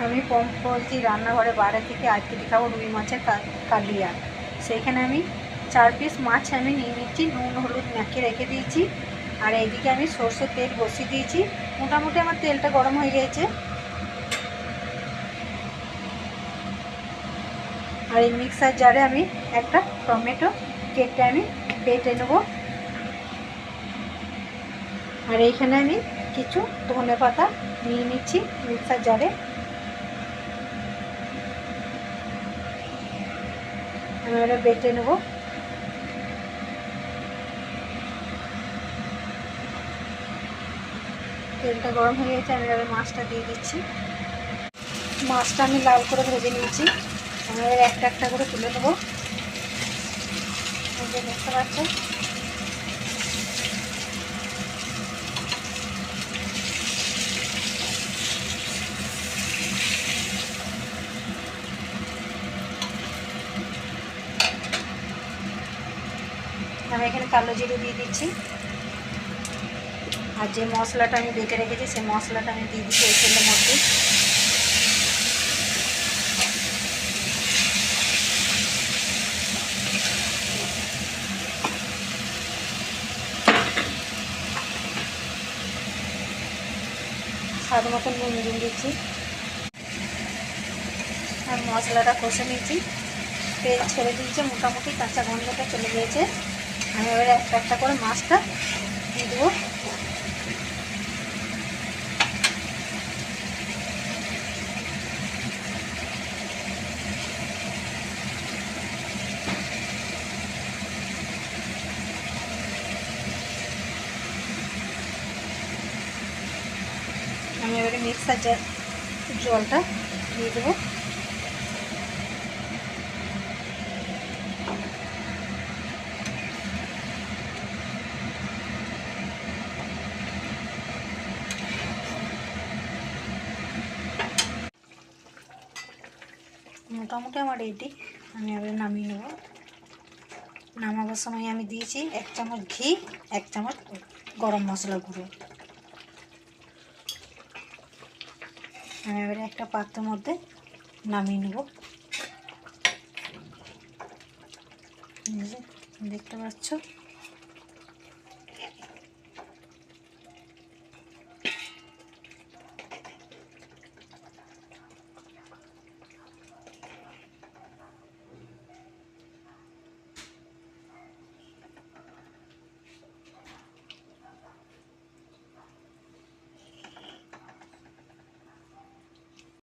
আমি পোলট্রি রান্নাঘরে বাইরে থেকে আজকে দেখাবো রুই মাছের কালিয়া। সেইখানে আমি 4 পিস মাছ আমি নিয়ে নিচ্ছি, নুন হলুদ মেখে রেখে দিয়েছি। আর এইদিকে আমি সরষের তেল বসিয়ে দিয়েছি, মোটামুটি আমার তেলটা গরম হয়ে গিয়েছে। আর এই মিক্সার জারে আমি একটা টমেটো কেটে আমি বেটে নেব। আর এইখানে আমি কিছু ধনে পাতা নিয়ে নিচ্ছি মিক্সার জারে। আমি এটা বেটে নেব। তেলটা গরম হয়ে গেছে, আমি এবার মাছটা দিয়ে দিচ্ছি। মাছটা আমি লাল করে ভেজে নিয়েছি, আমি এবার একটা একটা করে তুলে নেবো। দেখতে পাচ্ছেন আমি এখানে কালো জিরে দিয়ে দিচ্ছি। আর যে মশলাটা আমি বেটে রেখেছি সেই মশলাটা আমি দিয়ে দিচ্ছি এই তেলের মধ্যে। স্বাদ মতন নুন দিয়ে দিচ্ছি আর মশলাটা কষে নিচ্ছি। তেল ছেড়ে দিয়েছে, মোটামুটি কাঁচা গন্ধটা চলে গিয়েছে। আমি এবারে একটা একটা করে মাছটা দিয়ে দেবো। আমি এবারে মিক্সার জলটা দিয়ে দেবো। মোটামুটি আমার রেডি, আমি এবারে নামিয়ে নেব। নামাবার সময় আমি দিয়েছি 1 চামচ ঘি, 1 চামচ গরম মশলা গুঁড়ো। আমি এবারে একটা পাত্রের মধ্যে নামিয়ে নেব। দেখতে পাচ্ছ।